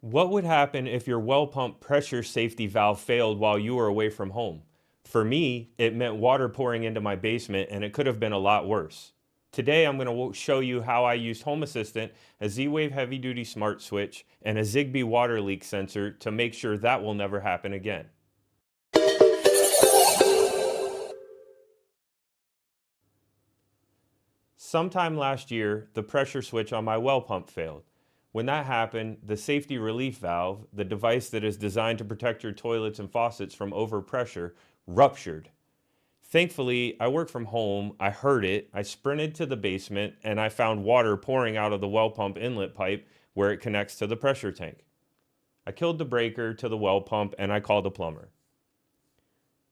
What would happen if your well pump pressure safety valve failed while you were away from home? For me, it meant water pouring into my basement, and it could have been a lot worse. Today, I'm going to show you how I used Home Assistant, a Z-Wave heavy duty smart switch, and a Zigbee water leak sensor to make sure that will never happen again. Sometime last year, the pressure switch on my well pump failed. When that happened, the safety relief valve, the device that is designed to protect your toilets and faucets from overpressure, ruptured. Thankfully, I work from home, I heard it, I sprinted to the basement, and I found water pouring out of the well pump inlet pipe where it connects to the pressure tank. I killed the breaker to the well pump and I called a plumber.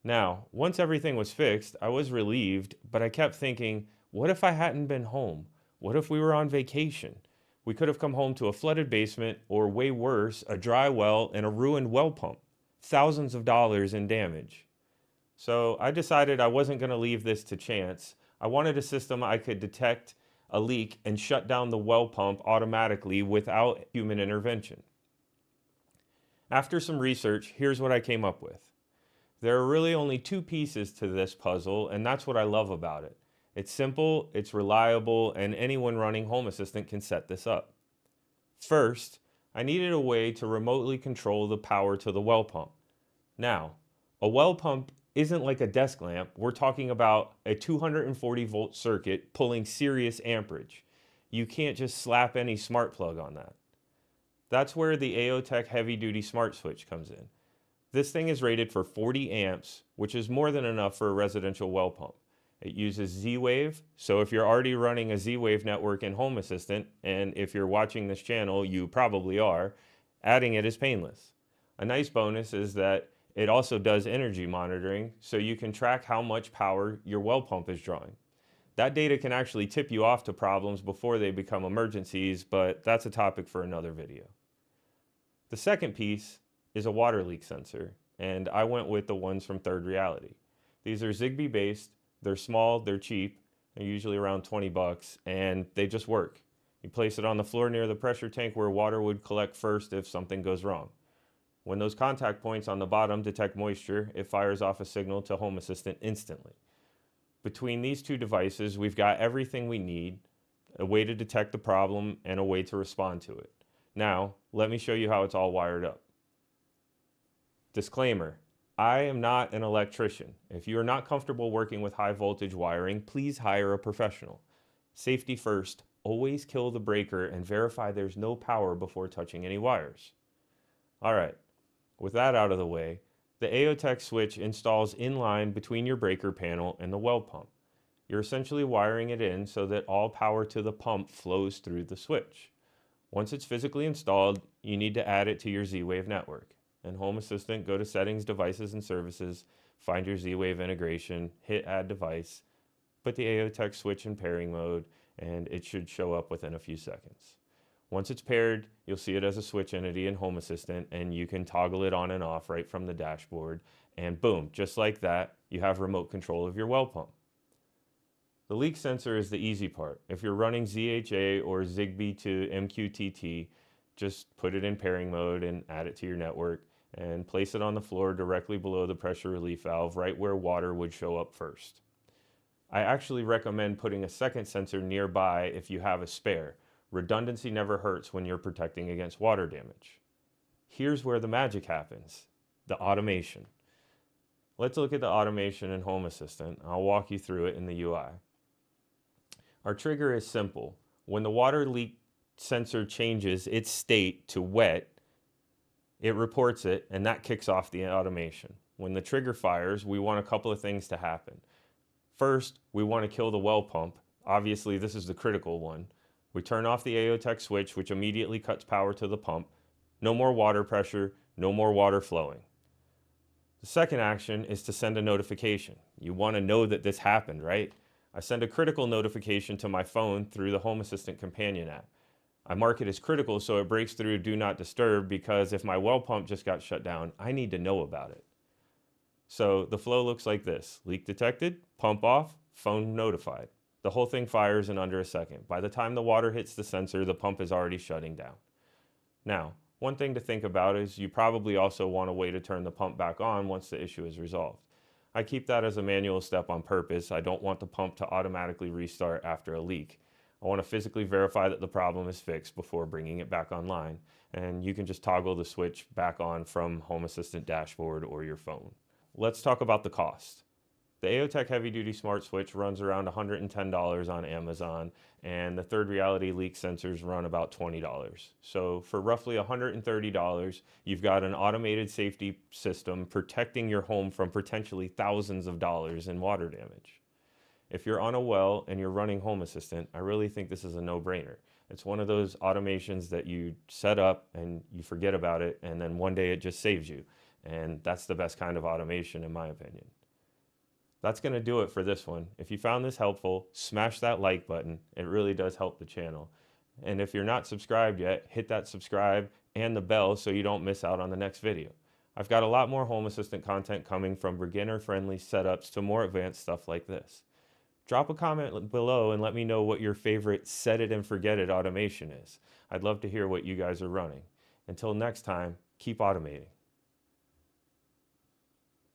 Now, once everything was fixed, I was relieved, but I kept thinking, what if I hadn't been home? What if we were on vacation? We could have come home to a flooded basement, or way worse, a dry well and a ruined well pump. Thousands of dollars in damage. So I decided I wasn't going to leave this to chance. I wanted a system I could detect a leak and shut down the well pump automatically without human intervention. After some research, here's what I came up with. There are really only two pieces to this puzzle, and that's what I love about it. It's simple, it's reliable, and anyone running Home Assistant can set this up. First, I needed a way to remotely control the power to the well pump. Now, a well pump isn't like a desk lamp. We're talking about a 240 volt circuit pulling serious amperage. You can't just slap any smart plug on that. That's where the AOTech heavy duty smart switch comes in. This thing is rated for 40 amps, which is more than enough for a residential well pump. It uses Z-Wave, so if you're already running a Z-Wave network in Home Assistant, and if you're watching this channel, you probably are, adding it is painless. A nice bonus is that it also does energy monitoring, so you can track how much power your well pump is drawing. That data can actually tip you off to problems before they become emergencies, but that's a topic for another video. The second piece is a water leak sensor, and I went with the ones from Third Reality. These are Zigbee based, they're small, they're cheap, they're usually around 20 bucks, and they just work. You place it on the floor near the pressure tank where water would collect first if something goes wrong. When those contact points on the bottom detect moisture, it fires off a signal to Home Assistant instantly. Between these two devices, we've got everything we need, a way to detect the problem and a way to respond to it. Now, let me show you how it's all wired up. Disclaimer, I am not an electrician. If you are not comfortable working with high voltage wiring, please hire a professional. Safety first, always kill the breaker and verify there's no power before touching any wires. All right, with that out of the way, the AOTech switch installs in line between your breaker panel and the well pump. You're essentially wiring it in so that all power to the pump flows through the switch. Once it's physically installed, you need to add it to your Z-Wave network. In Home Assistant, go to Settings, Devices and Services, find your Z-Wave integration, hit Add Device, put the AOTech switch in pairing mode, and it should show up within a few seconds. Once it's paired, you'll see it as a switch entity in Home Assistant, and you can toggle it on and off right from the dashboard, and boom, just like that, you have remote control of your well pump. The leak sensor is the easy part. If you're running ZHA or Zigbee to MQTT, just put it in pairing mode and add it to your network and place it on the floor directly below the pressure relief valve right where water would show up first. I actually recommend putting a second sensor nearby if you have a spare. Redundancy never hurts when you're protecting against water damage. Here's where the magic happens, the automation. Let's look at the automation in Home Assistant. I'll walk you through it in the UI. Our trigger is simple. When the water leak sensor changes its state to wet, it reports it, and that kicks off the automation. When the trigger fires, we want a couple of things to happen. First, we want to kill the well pump. Obviously, this is the critical one. We turn off the AOTech switch, which immediately cuts power to the pump. No more water pressure, no more water flowing. The second action is to send a notification. You want to know that this happened, right? I send a critical notification to my phone through the Home Assistant companion app. I mark it as critical so it breaks through Do Not Disturb, because if my well pump just got shut down, I need to know about it. So the flow looks like this. Leak detected, pump off, phone notified. The whole thing fires in under a second. By the time the water hits the sensor, the pump is already shutting down. Now, One thing to think about is you probably also want a way to turn the pump back on once the issue is resolved. I keep that as a manual step on purpose. I don't want the pump to automatically restart after a leak. I want to physically verify that the problem is fixed before bringing it back online, and you can just toggle the switch back on from Home Assistant dashboard or your phone. Let's talk about the cost. The AOTech Heavy Duty Smart Switch runs around $110 on Amazon, and the Third Reality leak sensors run about $20. So for roughly $130, you've got an automated safety system protecting your home from potentially thousands of dollars in water damage. If you're on a well and you're running Home Assistant, I really think this is a no-brainer. It's one of those automations that you set up and you forget about it, and then one day it just saves you. And that's the best kind of automation in my opinion. That's going to do it for this one. If you found this helpful, smash that like button. It really does help the channel. And if you're not subscribed yet, hit that subscribe and the bell so you don't miss out on the next video. I've got a lot more Home Assistant content coming, from beginner-friendly setups to more advanced stuff like this. Drop a comment below and let me know what your favorite set it and forget it automation is. I'd love to hear what you guys are running. Until next time, keep automating.